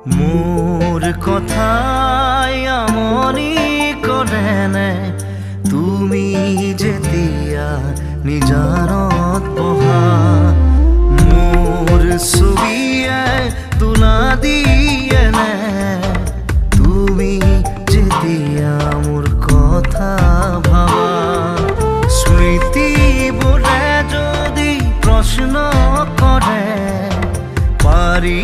মোৰ কথাই আমনি কৰে নে তুমি যেতিয়া নিজানত বহা মোৰ ছবিয়ে তোলা দিয়ে নে তুমি যেতিয়া মোৰ কথা ভাবা স্মৃতিবোৰে যদি প্ৰশ্ন কৰে পাৰি